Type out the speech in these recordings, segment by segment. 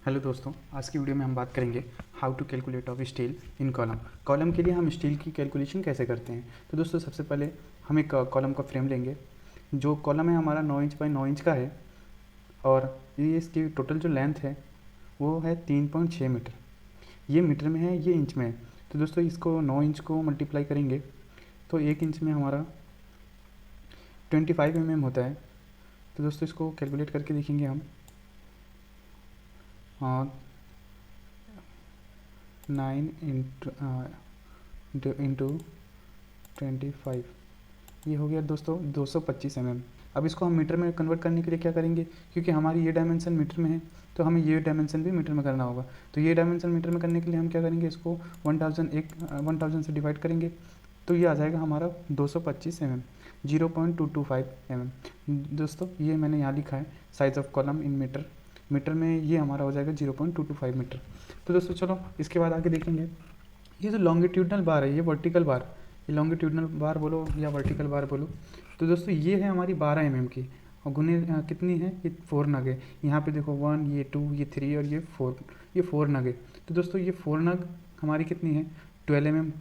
Hello दोस्तों, आज की वीडियो में हम बात करेंगे how to calculate of steel in column. Column के लिए हम स्टील की कैलकुलेशन कैसे करते हैं। तो दोस्तों सबसे पहले हम एक कॉलम का फ्रेम लेंगे। जो कॉलम है हमारा 9 इंच बाई 9 इंच का है और ये इसकी टोटल जो लेंथ है वो है 3.6 मीटर। ये मीटर में है, ये इंच में है। तो दोस्तों इसको 9 इंच को मल्टीप्लाई करेंगे तो 1 इंच में हमारा 25 mm होता है। तो दोस्तों इसको कैलकुलेट करके देखेंगे हम। 9 इंटू 25, ये हो गया दोस्तों 225 mm। अब इसको हम मीटर में कन्वर्ट करने के लिए क्या करेंगे, क्योंकि हमारी ये डायमेंशन मीटर में है तो हमें ये डायमेंशन भी मीटर में करना होगा। तो ये डायमेंशन मीटर में करने के लिए हम क्या करेंगे, इसको 1000 से डिवाइड करेंगे तो ये आ जाएगा हमारा 225 mm, 0.225 mm। दोस्तों ये मैंने यहाँ लिखा है size of column in metre. Metre में ये हमारा हो जाएगा 0.225 मीटर। तो दोस्तों चलो इसके बाद आगे देखेंगे। ये जो लॉन्गिट्यूडनल बार है, ये वर्टिकल बार, ये लॉन्गिट्यूडनल बार बोलो या वर्टिकल बार बोलो। तो दोस्तों ये है हमारी 12 mm की और गुने कितनी है, ये 4 नग है। यहाँ पे देखो 1, ये 2, ये 3 और ये 4, ये 4 नग है। तो दोस्तों ये 4 नग हमारी कितनी है, 12 mm।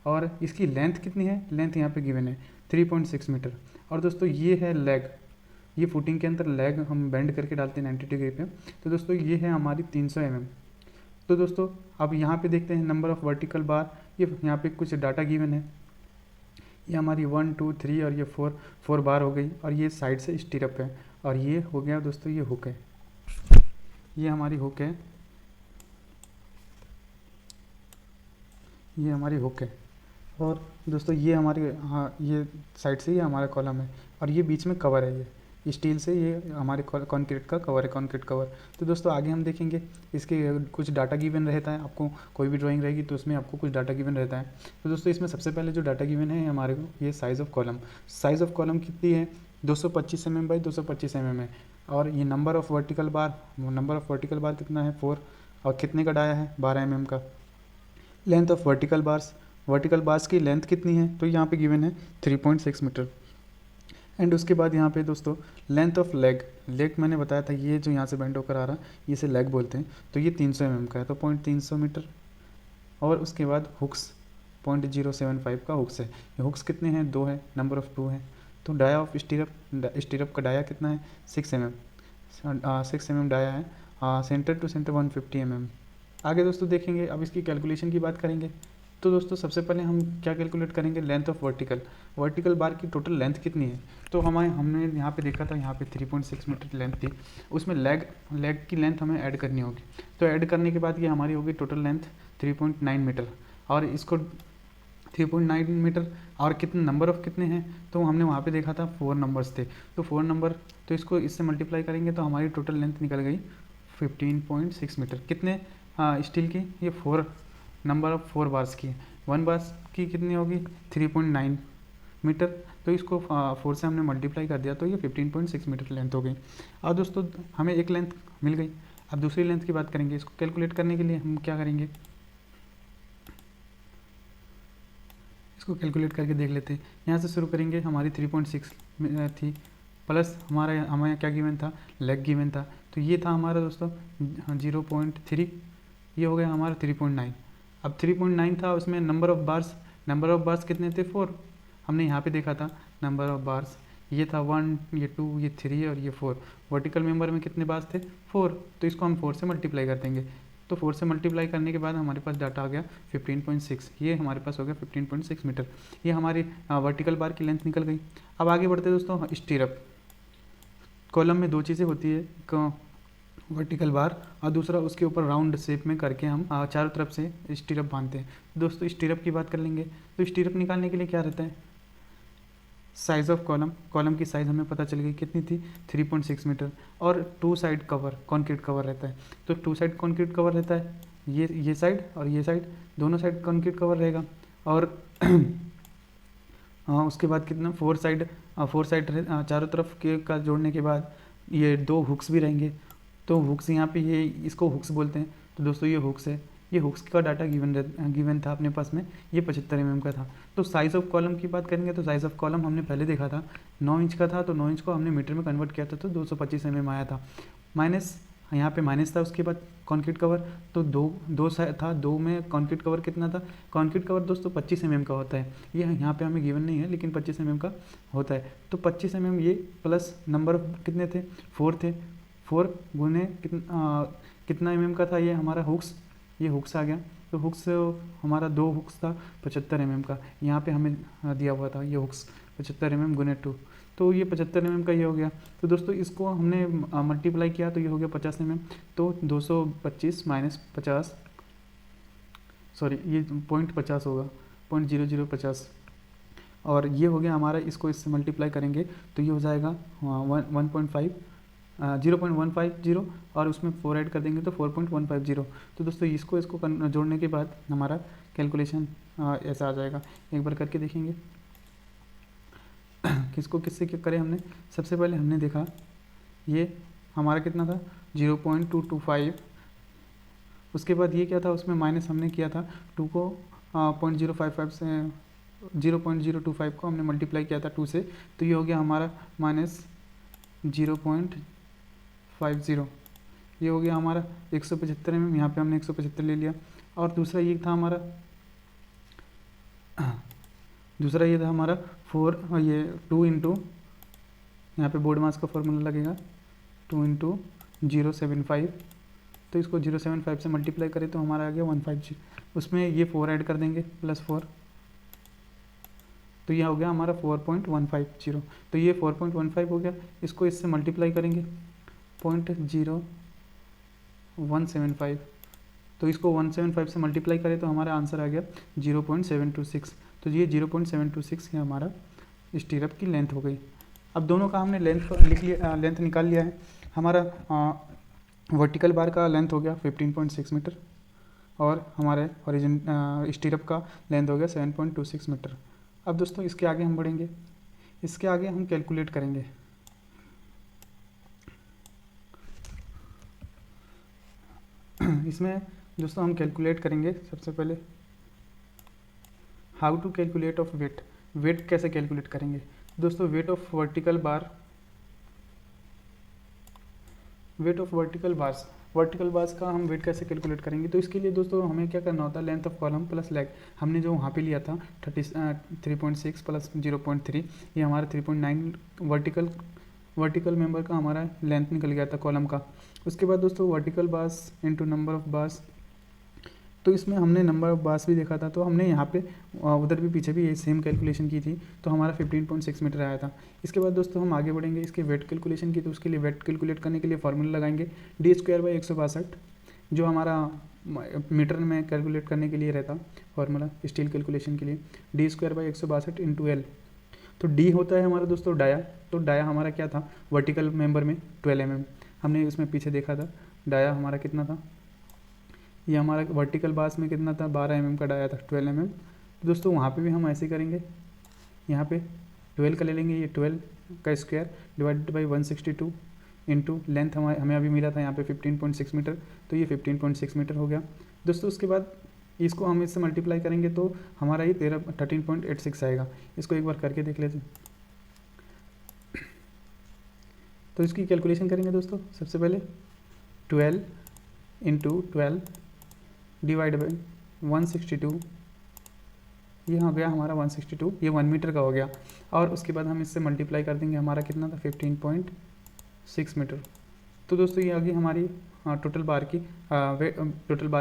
और इसकी लेंथ कितनी है, लेंथ यहाँ पे गिवन है 3.6 मीटर। और दोस्तों ये है लेग, ये फुटिंग के अंदर लेग हम बेंड करके डालते हैं 90 डिग्री पे। तो दोस्तों ये है हमारी 300 mm। तो दोस्तों अब यहाँ पे देखते हैं नंबर ऑफ़ वर्टिकल बार। ये यहाँ पे कुछ डाटा गिवन है, ये हमारी 1, 2, 3 और ये 4 बार हो गई। और ये साइड से स्टिरअप है और ये हो गया दोस्तों, ये हुक है, ये हमारी हुक है, ये हमारी हुक है। और दोस्तों ये हमारी, हाँ ये साइड से ये हमारा कॉलम है और ये बीच में कवर है, ये स्टील से ये हमारे कॉन्क्रीट का कवर है, कॉन्क्रीट कवर। तो दोस्तों आगे हम देखेंगे इसके कुछ डाटा गिवन रहता है। आपको कोई भी ड्राइंग रहेगी तो उसमें आपको कुछ डाटा गिवन रहता है। तो दोस्तों इसमें सबसे पहले जो डाटा गिवन है हमारे को, ये size of column. Size of column कितनी है, 225 mm बाई 225 mm है। और ये number of vertical bar, number of vertical bar कितना है 4। और कितने का डाया है, 12 mm का। Length of vertical bars, vertical bars की लेंथ कितनी है, तो यहाँ पे गिवन है 3.6 मीटर। एंड उसके बाद यहाँ पे दोस्तों लेंथ ऑफ लेग, लेग मैंने बताया था ये जो यहाँ से बेंड होकर आ रहा है इसे लेग बोलते हैं। तो ये 300 mm का है, तो 0.300 मीटर। और उसके बाद हुक्स 0.075 का हुक्स है। ये हुक्स कितने हैं, 2 है, नंबर ऑफ़ 2 है। तो डाया ऑफ स्टीरअप, स्टीरअप का डाया कितना है, 6 mm, 6 mm डाया है। Centre to centre 150 mm। आगे दोस्तों देखेंगे, अब इसकी कैलकुलेशन की बात करेंगे। तो दोस्तों सबसे पहले हम क्या कैलकुलेट करेंगे, length of vertical, vertical bar की टोटल लेंथ कितनी है। तो हमने यहाँ पे देखा था, यहाँ पे 3.6 मीटर लेंथ थी, उसमें लेग की लेंथ हमें ऐड करनी होगी। तो ऐड करने के बाद ये हमारी होगी टोटल लेंथ 3.9 मीटर। और इसको 3.9 मीटर और कितने नंबर ऑफ़ कितने हैं, तो हमने वहाँ पे देखा था 4 नंबर्स थे। तो 4 नंबर, तो इसको इससे मल्टीप्लाई करेंगे तो हमारी टोटल लेंथ निकल गई 15.6 मीटर। कितने स्टील की, ये 4 नंबर ऑफ़ 4 बार्स की है। 1 बार्स की कितनी होगी, 3.9 मीटर। तो इसको 4 से हमने मल्टीप्लाई कर दिया तो ये 15.6 मीटर लेंथ हो गई। अब दोस्तों हमें एक लेंथ मिल गई। अब दूसरी लेंथ की बात करेंगे। इसको कैलकुलेट करने के लिए हम क्या करेंगे, इसको कैलकुलेट करके देख लेते हैं। यहाँ से शुरू करेंगे, हमारी 3.6 थी, प्लस हमें क्या गिवन था, लेग गिवन था। तो ये था हमारा दोस्तों 0.3, ये हो गया हमारा 3.9। अब 3.9 था, उसमें नंबर ऑफ़ बार्स कितने थे, 4। हमने यहाँ पे देखा था नंबर ऑफ़ बार्स, ये था 1, ये 2, ये 3 और ये 4। वर्टिकल मेंबर में कितने बार्स थे, 4। तो इसको हम 4 से मल्टीप्लाई कर देंगे। तो 4 से मल्टीप्लाई करने के बाद हमारे पास डाटा आ गया 15.6। ये हमारे पास हो गया 15.6 मीटर। ये हमारी वर्टिकल बार की लेंथ निकल गई। अब आगे बढ़ते दोस्तों, स्टीरअप। कॉलम में 2 चीज़ें होती है, एक वर्टिकल बार और दूसरा उसके ऊपर राउंड शेप में करके हम चारों तरफ से स्टीरअप बांधते हैं। दोस्तों स्टीरअप की बात कर लेंगे। तो स्टीरअप निकालने के लिए क्या रहता है, साइज़ ऑफ कॉलम, कॉलम की साइज़ हमें पता चल गई कितनी थी, 3.6 मीटर। और 2 साइड कवर, कॉन्क्रीट कवर रहता है। तो 2 साइड कॉन्क्रीट कवर रहता है, ये साइड और ये साइड, दोनों साइड कॉन्क्रीट कवर रहेगा। और उसके बाद कितना, 4 साइड चारों तरफ के का जोड़ने के बाद ये 2 हुक्स भी रहेंगे। तो हुक्स यहाँ पे, ये इसको हुक्स बोलते हैं। तो दोस्तों ये हुक्स है, ये हुक्स का डाटा गिवन था अपने पास में, ये 75 mm का था। तो साइज़ ऑफ कॉलम की बात करेंगे तो साइज़ ऑफ कॉलम हमने पहले देखा था 9 इंच का था। तो 9 इंच को हमने मीटर में कन्वर्ट किया था तो 225 mm आया था। माइनस यहाँ पे माइनस था, उसके बाद कॉन्क्रीट कवर, तो दो था, दो में कॉन्क्रीट कवर कितना था, कॉन्क्रीट कवर दोस्तों 25 mm का होता है। ये यहाँ पे हमें गिवन नहीं है लेकिन 25 mm का होता है। तो 25 mm ये प्लस नंबर कितने थे, 4 थे, 4 गुने कितना mm का था ये हमारा हुक्स, ये हुक्स आ गया। तो हुक्स हमारा 2 हुक्स था 75 mm का, यहाँ पे हमें दिया हुआ था ये हुक्स 75 mm गुने 2, तो ये 75 mm का ये हो गया। तो दोस्तों इसको हमने मल्टीप्लाई किया तो ये हो गया 50 mm, तो 225 माइनस 50, सॉरी ये 0.50 होगा, 0.0050, और ये हो गया हमारा, इसको इससे मल्टीप्लाई करेंगे तो ये हो जाएगा 0.150, और उसमें 4 ऐड कर देंगे तो 4.150। तो दोस्तों इसको जोड़ने के बाद हमारा कैलकुलेशन ऐसा आ जाएगा। एक बार करके देखेंगे किसको किससे क्या करें हमने। सबसे पहले हमने देखा ये हमारा कितना था 0.225, उसके बाद ये क्या था, उसमें माइनस हमने किया था 2 को 0.055 से 0.025 को हमने मल्टीप्लाई किया था 2 से, तो ये हो गया हमारा माइनस 0.50, ये हो गया हमारा 175 mm, यहाँ पे हमने 175 ले लिया। और दूसरा ये था हमारा 2 इंटू, यहाँ पे बोर्ड मास का फॉर्मूला लगेगा 2 इंटू 0.75, तो इसको 0.75 से मल्टीप्लाई करें तो हमारा आ गया 150, उसमें ये 4 ऐड कर देंगे प्लस 4, तो यह हो गया हमारा 4.150। तो ये 4.15 हो गया, इसको इससे मल्टीप्लाई करेंगे 0.0175, तो इसको 175 से मल्टीप्लाई करें तो हमारा आंसर आ गया 0.726। तो ये 0.726 ये हमारा स्टीरअप की लेंथ हो गई। अब दोनों का हमने लेंथ लिख लिया, लेंथ निकाल लिया है। हमारा वर्टिकल बार का लेंथ हो गया 15.6 मीटर और हमारे स्टीरअप का लेंथ हो गया 7.26 मीटर। अब दोस्तों इसके आगे हम बढ़ेंगे, इसके आगे हम कैलकुलेट करेंगे। इसमें दोस्तों हम कैलकुलेट करेंगे सबसे पहले how to calculate of weight. Weight कैसे कैलकुलेट करेंगे दोस्तों, वेट ऑफ वर्टिकल बार्स का हम वेट कैसे कैलकुलेट करेंगे। तो इसके लिए दोस्तों हमें क्या करना होता है, length of column plus leg, हमने जो वहाँ पे लिया था 3.6 प्लस 0.3, ये हमारा 3.9 वर्टिकल मेंबर का हमारा लेंथ निकल गया था कॉलम का। उसके बाद दोस्तों vertical bars into number of bars, तो इसमें हमने नंबर ऑफ बार्स भी देखा था, तो हमने यहाँ पे उधर भी पीछे भी ये सेम कैलकुलेशन की थी, तो हमारा 15.6 मीटर आया था। इसके बाद दोस्तों हम आगे बढ़ेंगे, इसके वेट कैलकुलेशन की, तो उसके लिए वेट कैलकुलेट करने के लिए फार्मूला लगाएंगे d²/162, जो हमारा मीटर में कैलकुलेट करने के लिए रहता फार्मूला स्टील कैलकुलेशन के लिए, d²/162 इंटू L। तो D होता है हमारा दोस्तों डाया, तो डाया हमारा क्या था वर्टिकल मेंबर में 12 mm, हमने इसमें पीछे देखा था डाया हमारा कितना था, ये हमारा वर्टिकल बार्स में कितना था 12 mm का डाया था 12 mm। तो दोस्तों वहाँ पे भी हम ऐसे करेंगे, यहाँ पे 12 का ले लेंगे, ये 12 का square divided by 162 into length हमें अभी मिला था यहाँ पे 15.6 मीटर, तो ये 15.6 मीटर हो गया दोस्तों। उसके बाद इसको हम इससे मल्टीप्लाई करेंगे तो हमारा ये 13.86 आएगा। इसको एक बार करके देख लेते हैं। तो इसकी कैलकुलेशन करेंगे दोस्तों, सबसे पहले 12 इंटू 12 डिवाइड बाई 162, ये हो गया हमारा 162, ये 1 मीटर का हो गया। और उसके बाद हम इससे मल्टीप्लाई कर देंगे, हमारा कितना था 15.6 मीटर। तो दोस्तों ये आ गई हमारी टोटल बार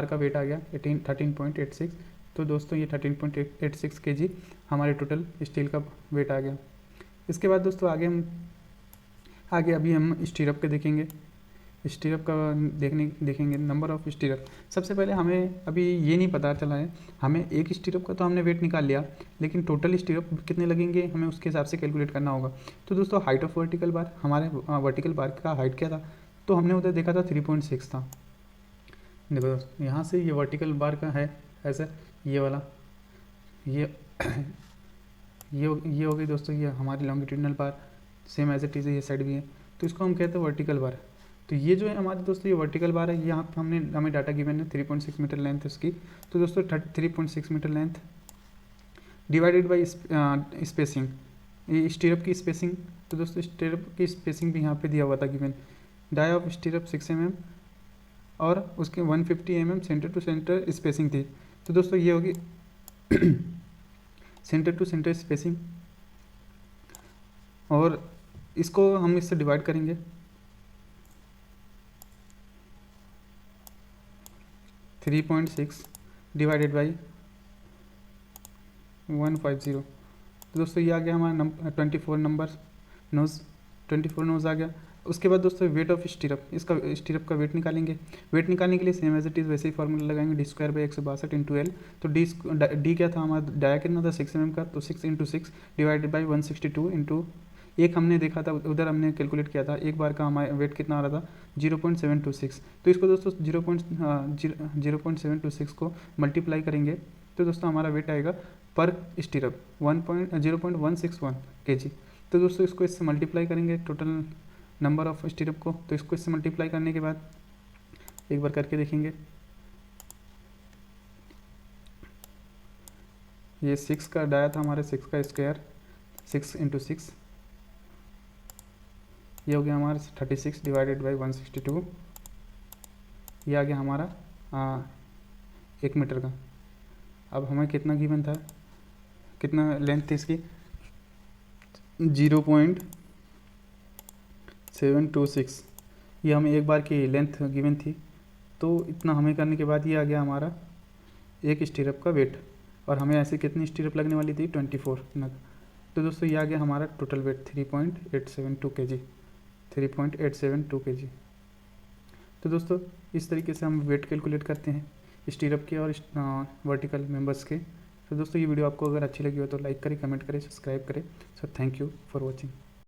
का वेट आ गया 13.86। तो दोस्तों ये 13.86 kg हमारे टोटल स्टील का वेट आ गया। इसके बाद दोस्तों आगे अभी हम स्टीरअप के देखेंगे, स्टीरअप का देखेंगे नंबर ऑफ स्टीरअप। सबसे पहले हमें अभी ये नहीं पता चला है, हमें एक स्टीरअप का तो हमने वेट निकाल लिया, लेकिन टोटल स्टीरअप कितने लगेंगे हमें उसके हिसाब से कैलकुलेट करना होगा। तो दोस्तों हाइट ऑफ वर्टिकल बार, हमारे वर्टिकल बार का हाइट क्या था, तो हमने उधर देखा था 3.6 था। देखो दोस्तों यहाँ से ये वर्टिकल बार का है ऐसा, ये वाला ये हो गई दोस्तों ये हमारी longitudinal bar, same as it is ये साइड भी है, तो इसको हम कहते हैं वर्टिकल बार। तो ये जो है हमारे दोस्तों ये वर्टिकल बार है, यहाँ पे हमें डाटा गिवन है 3.6 मीटर लेंथ उसकी। तो दोस्तों 3.6 metre length divided by spacing, ये स्टीरअप की स्पेसिंग। तो दोस्तों स्टीरअप की स्पेसिंग भी यहाँ पे दिया हुआ था given, dia of stirrup 6 mm और उसके 150 mm centre to centre spacing थी। तो दोस्तों ये होगी सेंटर टू सेंटर स्पेसिंग, और इसको हम इससे डिवाइड करेंगे। Three point six divided by 150। तो दोस्तों ये आ गया हमारा 24 नंबर नोज़, 24 नोज़ आ गया। उसके बाद दोस्तों वेट ऑफ स्टीरअप, इसका स्टीरअप का वेट निकालेंगे। वेट निकालने के लिए सेम एज इट इज़ वैसे ही फॉर्मूला लगाएंगे, D square by 162 into L. तो डी क्या था हमारा, डाया कितना था 6 mm का, तो 6 इंटू 6 डिवाइडेड बाई 162 इंटू एक हमने देखा था उधर, हमने कैलकुलेट किया था एक बार का हमारा वेट कितना आ रहा था 0.726। तो इसको दोस्तों 0.726 को मल्टीप्लाई करेंगे तो दोस्तों हमारा वेट आएगा पर स्टीरअप 0.161 kg। तो दोस्तों इसको इससे मल्टीप्लाई करेंगे टोटल नंबर ऑफ स्टीरअप को, तो इसको इससे मल्टीप्लाई करने के बाद एक बार करके देखेंगे। ये 6 का डाया था हमारे, 6 का स्क्वायर 6 इंटू 6, ये हो गया हमारा 36 डिवाइडेड बाई 162। ये आ गया हमारा 1 मीटर का। अब हमें कितना गिवन था, कितना लेंथ थी इसकी 0.726, ये हमें एक बार की लेंथ गिवन थी। तो इतना हमें करने के बाद ये आ गया हमारा एक स्टीरअप का वेट, और हमें ऐसे कितनी स्टीरअप लगने वाली थी 24 नग। तो दोस्तों ये आ गया हमारा टोटल वेट 3.872 kg, 3.872 kg। तो दोस्तों इस तरीके से हम वेट कैलकुलेट करते हैं स्टीरअप के और वर्टिकल मेंबर्स के। तो दोस्तों ये वीडियो आपको अगर अच्छी लगी हो तो लाइक करें, कमेंट करें, सब्सक्राइब करें। So thank you for watching.